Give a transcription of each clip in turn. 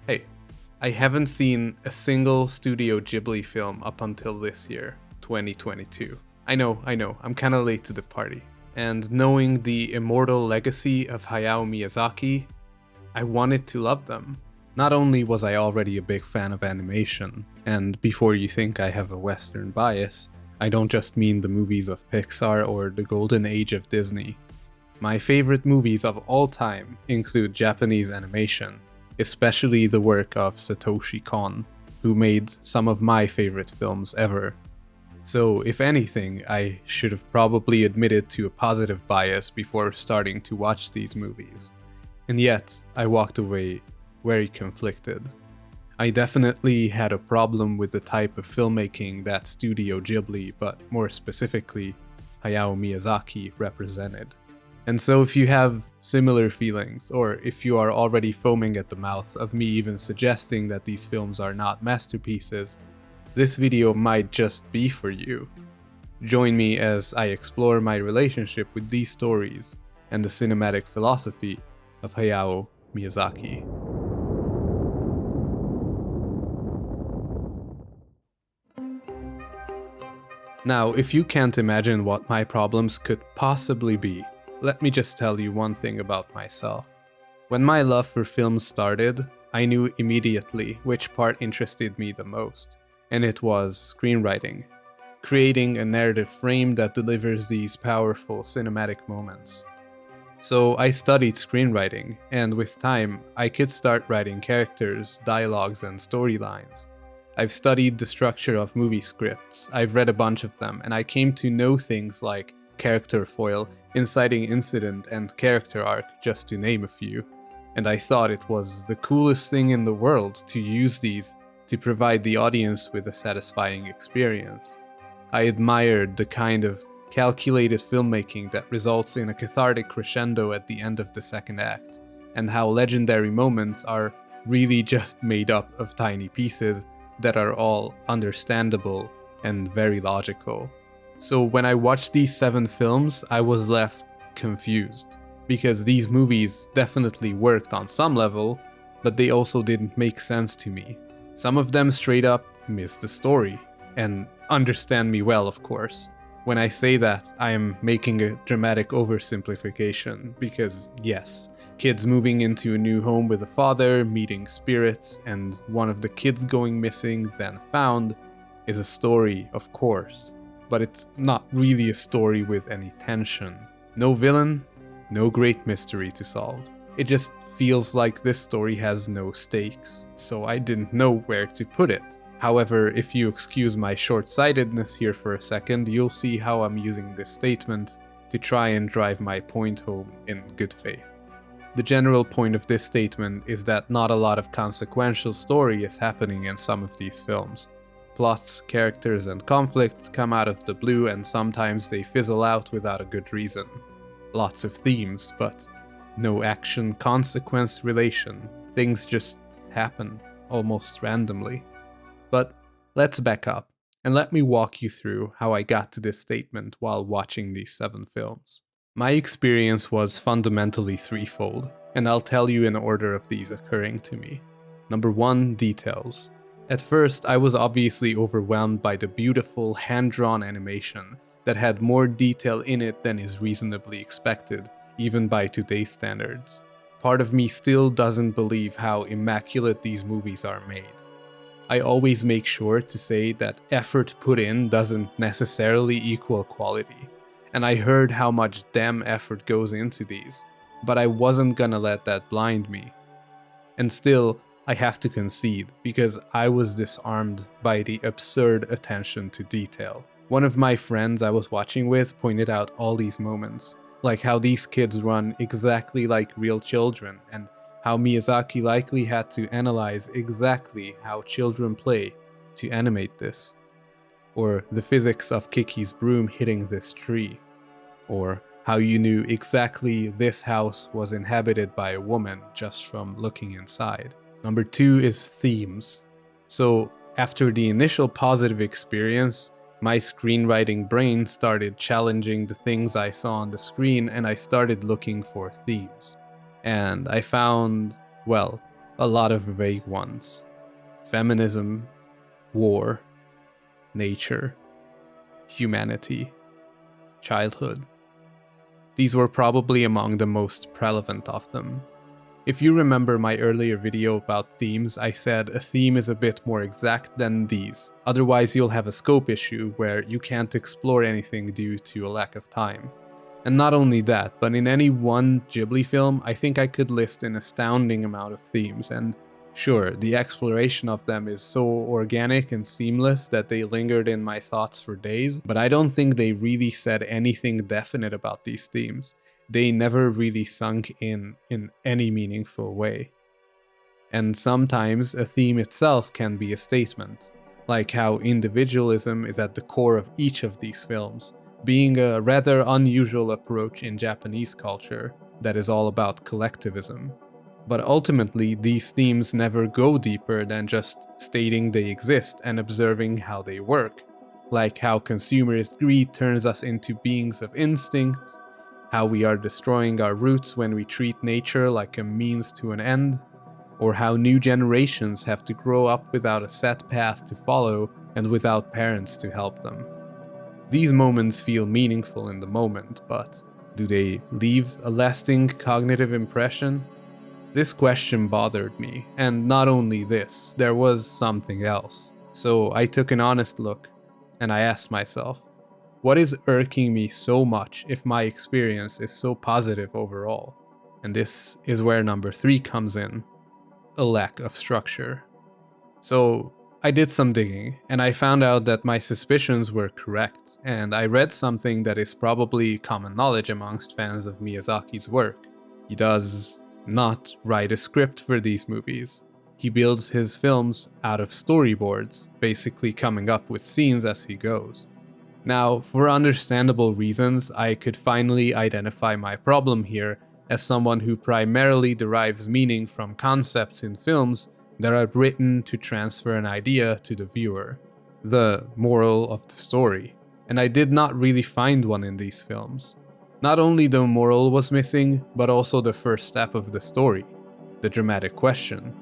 Hey, I haven't seen a single Studio Ghibli film up until this year, 2022. I know, I'm kinda late to the party. And knowing the immortal legacy of Hayao Miyazaki, I wanted to love them. Not only was I already a big fan of animation, and before you think I have a Western bias, I don't just mean the movies of Pixar or the golden age of Disney. My favorite movies of all time include Japanese animation, especially the work of Satoshi Kon, who made some of my favorite films ever. So, if anything, I should have probably admitted to a positive bias before starting to watch these movies. And yet, I walked away very conflicted. I definitely had a problem with the type of filmmaking that Studio Ghibli, but more specifically, Hayao Miyazaki, represented. And so, if you have similar feelings, or if you are already foaming at the mouth of me even suggesting that these films are not masterpieces, this video might just be for you. Join me as I explore my relationship with these stories and the cinematic philosophy of Hayao Miyazaki. Now, if you can't imagine what my problems could possibly be, let me just tell you one thing about myself. When my love for films started, I knew immediately which part interested me the most, and it was screenwriting, creating a narrative frame that delivers these powerful cinematic moments. So I studied screenwriting, and with time, I could start writing characters, dialogues, and storylines. I've studied the structure of movie scripts, I've read a bunch of them, and I came to know things like character foil, inciting incident, and character arc, just to name a few. And I thought it was the coolest thing in the world to use these to provide the audience with a satisfying experience. I admired the kind of calculated filmmaking that results in a cathartic crescendo at the end of the second act, and how legendary moments are really just made up of tiny pieces that are all understandable and very logical. So when I watched these 7 films, I was left confused, because these movies definitely worked on some level, but they also didn't make sense to me. Some of them straight up missed the story, and understand me well, of course. When I say that, I am making a dramatic oversimplification, because yes, kids moving into a new home with a father, meeting spirits, and one of the kids going missing, then found, is a story, of course. But it's not really a story with any tension. No villain, no great mystery to solve. It just feels like this story has no stakes, so I didn't know where to put it. However, if you excuse my short-sightedness here for a second, you'll see how I'm using this statement to try and drive my point home in good faith. The general point of this statement is that not a lot of consequential story is happening in some of these films. Plots, characters, and conflicts come out of the blue, and sometimes they fizzle out without a good reason. Lots of themes, but no action-consequence relation. Things just happen, almost randomly. But let's back up, and let me walk you through how I got to this statement while watching these 7 films. My experience was fundamentally threefold, and I'll tell you in order of these occurring to me. Number 1, details. At first, I was obviously overwhelmed by the beautiful hand-drawn animation that had more detail in it than is reasonably expected, even by today's standards. Part of me still doesn't believe how immaculate these movies are made. I always make sure to say that effort put in doesn't necessarily equal quality, and I heard how much damn effort goes into these, but I wasn't gonna let that blind me. And still, I have to concede, because I was disarmed by the absurd attention to detail. One of my friends I was watching with pointed out all these moments, like how these kids run exactly like real children, and how Miyazaki likely had to analyze exactly how children play to animate this. Or the physics of Kiki's broom hitting this tree. Or how you knew exactly this house was inhabited by a woman just from looking inside. Number 2 is themes. So after the initial positive experience, my screenwriting brain started challenging the things I saw on the screen, and I started looking for themes. And I found, well, A lot of vague ones. Feminism, war, nature, humanity, childhood. These were probably among the most relevant of them. If you remember my earlier video about themes, I said a theme is a bit more exact than these, otherwise you'll have a scope issue where you can't explore anything due to a lack of time. And not only that, but in any one Ghibli film, I think I could list an astounding amount of themes, and sure, the exploration of them is so organic and seamless that they lingered in my thoughts for days, but I don't think they really said anything definite about these themes. They never really sunk in any meaningful way. And sometimes a theme itself can be a statement, like how individualism is at the core of each of these films, being a rather unusual approach in Japanese culture that is all about collectivism. But ultimately, these themes never go deeper than just stating they exist and observing how they work, like how consumerist greed turns us into beings of instincts, how we are destroying our roots when we treat nature like a means to an end, or how new generations have to grow up without a set path to follow and without parents to help them. These moments feel meaningful in the moment, but do they leave a lasting cognitive impression? This question bothered me, and not only this, there was something else. So I took an honest look, and I asked myself, what is irking me so much if my experience is so positive overall? And this is where number 3 comes in, a lack of structure. So I did some digging, and I found out that my suspicions were correct, and I read something that is probably common knowledge amongst fans of Miyazaki's work. He does not write a script for these movies. He builds his films out of storyboards, basically coming up with scenes as he goes. Now, for understandable reasons, I could finally identify my problem here as someone who primarily derives meaning from concepts in films that are written to transfer an idea to the viewer, the moral of the story, and I did not really find one in these films. Not only the moral was missing, but also the first step of the story, the dramatic question.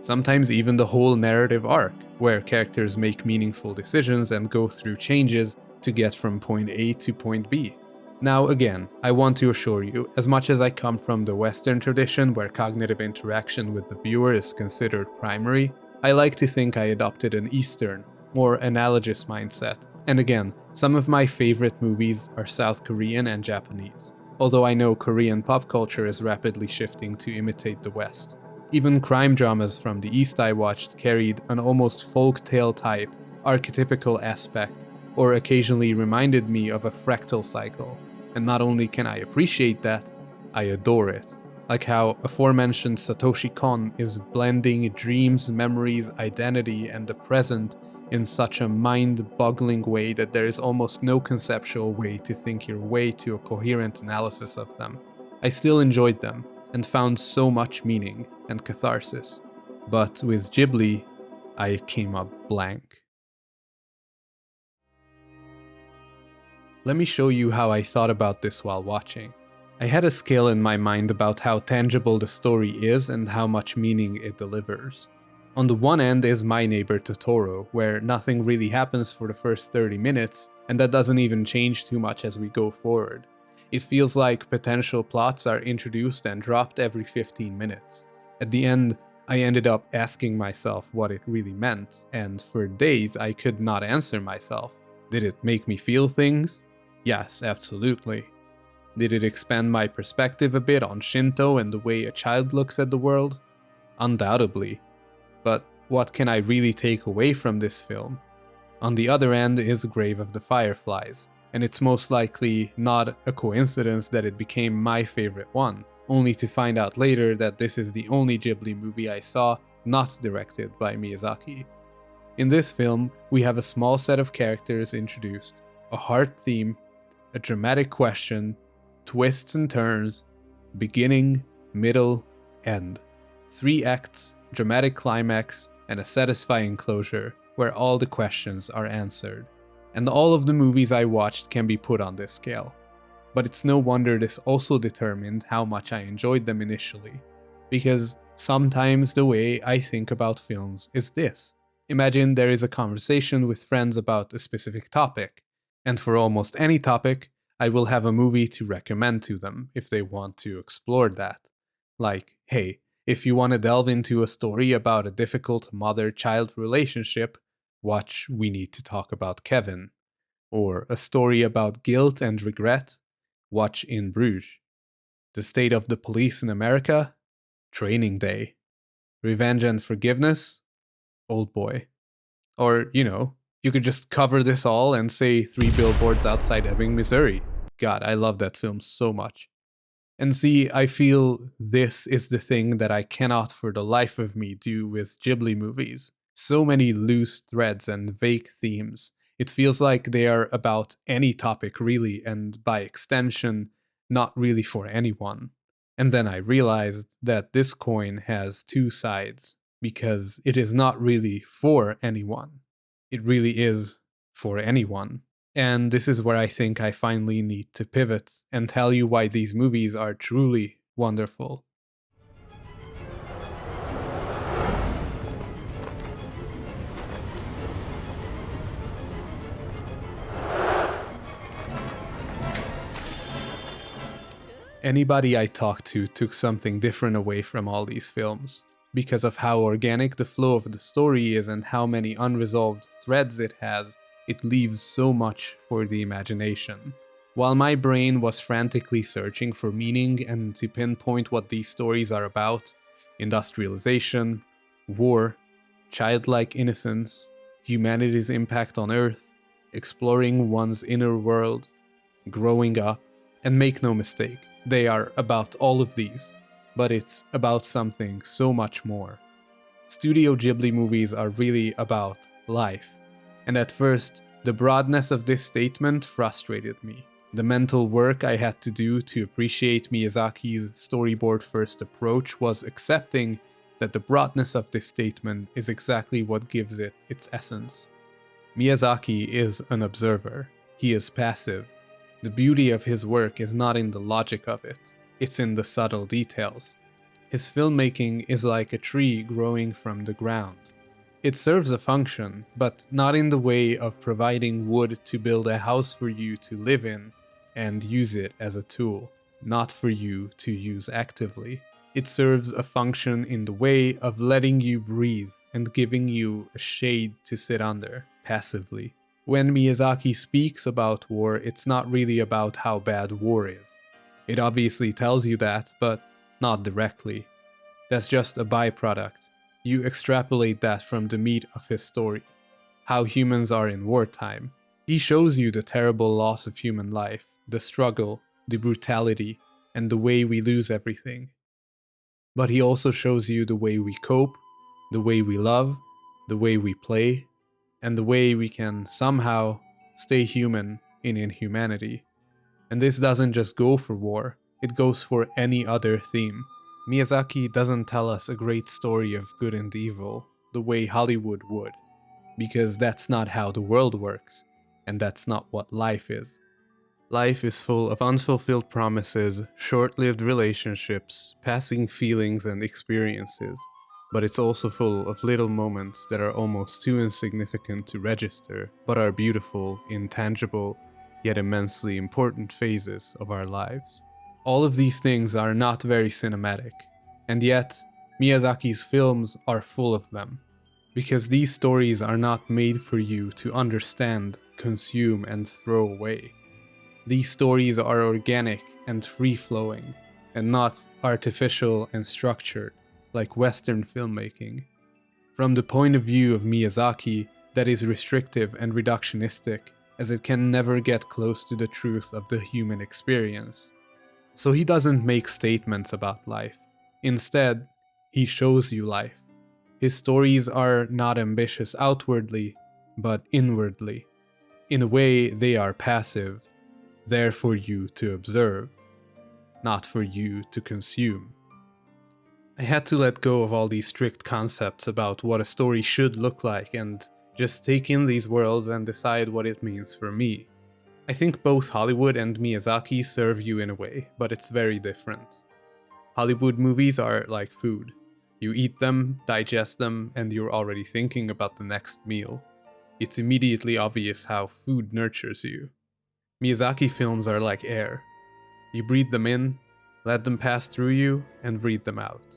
Sometimes even the whole narrative arc, where characters make meaningful decisions and go through changes to get from point A to point B. Now again, I want to assure you, as much as I come from the Western tradition where cognitive interaction with the viewer is considered primary, I like to think I adopted an Eastern, more analogous mindset. And again, some of my favorite movies are South Korean and Japanese, although I know Korean pop culture is rapidly shifting to imitate the West. Even crime dramas from the East I watched carried an almost folk tale type, archetypical aspect, or occasionally reminded me of a fractal cycle. And not only can I appreciate that, I adore it. Like how aforementioned Satoshi Kon is blending dreams, memories, identity, and the present in such a mind-boggling way that there is almost no conceptual way to think your way to a coherent analysis of them. I still enjoyed them, and found so much meaning and catharsis. But with Ghibli, I came up blank. Let me show you how I thought about this while watching. I had a scale in my mind about how tangible the story is and how much meaning it delivers. On the one end is My Neighbor Totoro, where nothing really happens for the first 30 minutes, and that doesn't even change too much as we go forward. It feels like potential plots are introduced and dropped every 15 minutes. At the end, I ended up asking myself what it really meant, and for days I could not answer myself. Did it make me feel things? Yes, absolutely. Did it expand my perspective a bit on Shinto and the way a child looks at the world? Undoubtedly. But what can I really take away from this film? On the other end is Grave of the Fireflies, and it's most likely not a coincidence that it became my favorite one, only to find out later that this is the only Ghibli movie I saw not directed by Miyazaki. In this film, we have a small set of characters introduced, a heart theme, a dramatic question, twists and turns, beginning, middle, end. 3 acts, dramatic climax, and a satisfying closure where all the questions are answered. And all of the movies I watched can be put on this scale. But it's no wonder this also determined how much I enjoyed them initially. Because Sometimes the way I think about films is this. Imagine there is a conversation with friends about a specific topic, and for almost any topic, I will have a movie to recommend to them if they want to explore that. Like, hey, if you want to delve into a story about a difficult mother child relationship, watch We Need to Talk About Kevin. Or a story about guilt and regret, watch In Bruges. The State of the Police in America, Training Day. Revenge and Forgiveness, Old Boy. Or, you could just cover this all and say Three Billboards Outside Ebbing, Missouri. God, I love that film so much. And see, I feel this is the thing that I cannot for the life of me do with Ghibli movies. So many loose threads and vague themes. It feels like they are about any topic, really, and by extension, not really for anyone. And then I realized that this coin has two sides, because it is not really for anyone. It really is for anyone. And this is where I think I finally need to pivot and tell you why these movies are truly wonderful. Anybody I talked to took something different away from all these films. Because of how organic the flow of the story is and how many unresolved threads it has, it leaves so much for the imagination. While my brain was frantically searching for meaning and to pinpoint what these stories are about, industrialization, war, childlike innocence, humanity's impact on Earth, exploring one's inner world, growing up, and make no mistake, they are about all of these, but it's about something so much more. Studio Ghibli movies are really about life, and at first, the broadness of this statement frustrated me. The mental work I had to do to appreciate Miyazaki's storyboard-first approach was accepting that the broadness of this statement is exactly what gives it its essence. Miyazaki is an observer. He is passive. The beauty of his work is not in the logic of it, it's in the subtle details. His filmmaking is like a tree growing from the ground. It serves a function, but not in the way of providing wood to build a house for you to live in and use it as a tool, not for you to use actively. It serves a function in the way of letting you breathe and giving you a shade to sit under, passively. When Miyazaki speaks about war, it's not really about how bad war is. It obviously tells you that, but not directly. That's just a byproduct. You extrapolate that from the meat of his story, how humans are in wartime. He shows you the terrible loss of human life, the struggle, the brutality, and the way we lose everything. But he also shows you the way we cope, the way we love, the way we play, and the way we can somehow stay human in inhumanity. And this doesn't just go for war, it goes for any other theme. Miyazaki doesn't tell us a great story of good and evil, the way Hollywood would, because that's not how the world works, and that's not what life is. Life is full of unfulfilled promises, short-lived relationships, passing feelings and experiences, but it's also full of little moments that are almost too insignificant to register, but are beautiful, intangible, yet immensely important phases of our lives. All of these things are not very cinematic, and yet Miyazaki's films are full of them, because these stories are not made for you to understand, consume, and throw away. These stories are organic and free-flowing, and not artificial and structured, like Western filmmaking. From the point of view of Miyazaki, that is restrictive and reductionistic, as it can never get close to the truth of the human experience. So he doesn't make statements about life. Instead, he shows you life. His stories are not ambitious outwardly, but inwardly. In a way, they are passive, there for you to observe, not for you to consume. I had to let go of all these strict concepts about what a story should look like and just take in these worlds and decide what it means for me. I think both Hollywood and Miyazaki serve you in a way, but it's very different. Hollywood movies are like food. You eat them, digest them, and you're already thinking about the next meal. It's immediately obvious how food nurtures you. Miyazaki films are like air. You breathe them in, let them pass through you, and breathe them out.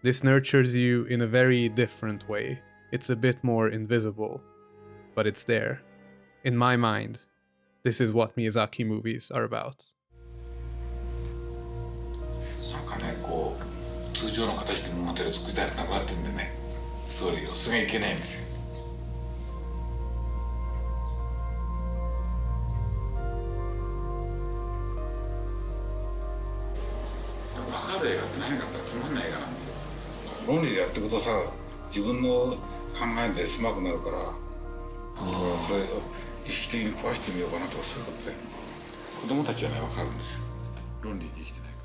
This nurtures you in a very different way. It's a bit more invisible, but it's there. In my mind, this is what Miyazaki movies are about. なんかね、こう通常の形で物語を作りたくなくなってんでね、それがいけないんですよ。分かる映画って何かってつまんない映画なんですよ。論理でやっていくとさ、自分の考えで狭くなるから、それを意識的に壊してみようかなとかそういうことで、子供たちはね分かるんですよ。論理で生きてないから。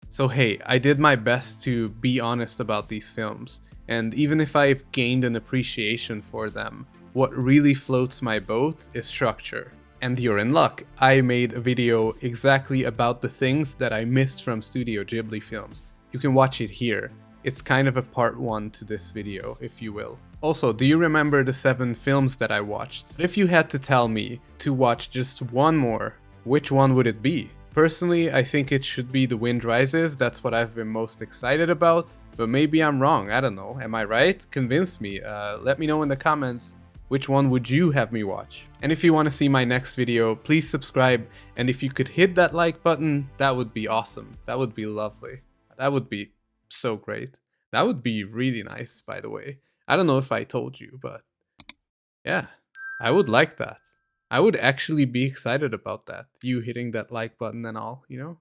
So hey, I did my best to be honest about these films, and even if I've gained an appreciation for them, what really floats my boat is structure. And you're in luck, I made a video exactly about the things that I missed from Studio Ghibli films. You can watch it here. It's kind of a part 1 to this video, if you will. Also, do you remember the 7 films that I watched? If you had to tell me to watch just one more, which one would it be? Personally, I think it should be The Wind Rises. That's what I've been most excited about, but maybe I'm wrong. I don't know. Am I right? Convince me. Let me know in the comments which one would you have me watch. And if you want to see my next video, please subscribe. And if you could hit that like button, that would be awesome. That would be lovely. That would be so great. That would be really nice, by the way. I don't know if I told you, but yeah, I would like that. I would actually be excited about that. You hitting that like button and all, you know?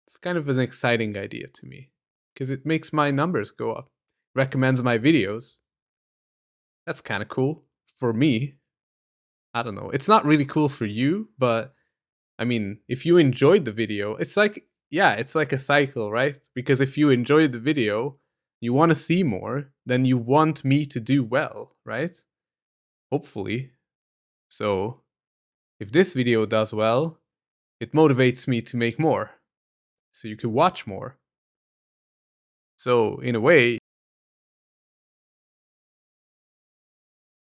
It's kind of an exciting idea to me because it makes my numbers go up, recommends my videos. That's kind of cool for me. I don't know. It's not really cool for you, but I mean, if you enjoyed the video, it's like, yeah, it's like a cycle, right? Because if you enjoyed the video, you want to see more, then you want me to do well, right? Hopefully. So, if this video does well, it motivates me to make more, so you can watch more. So, in a way,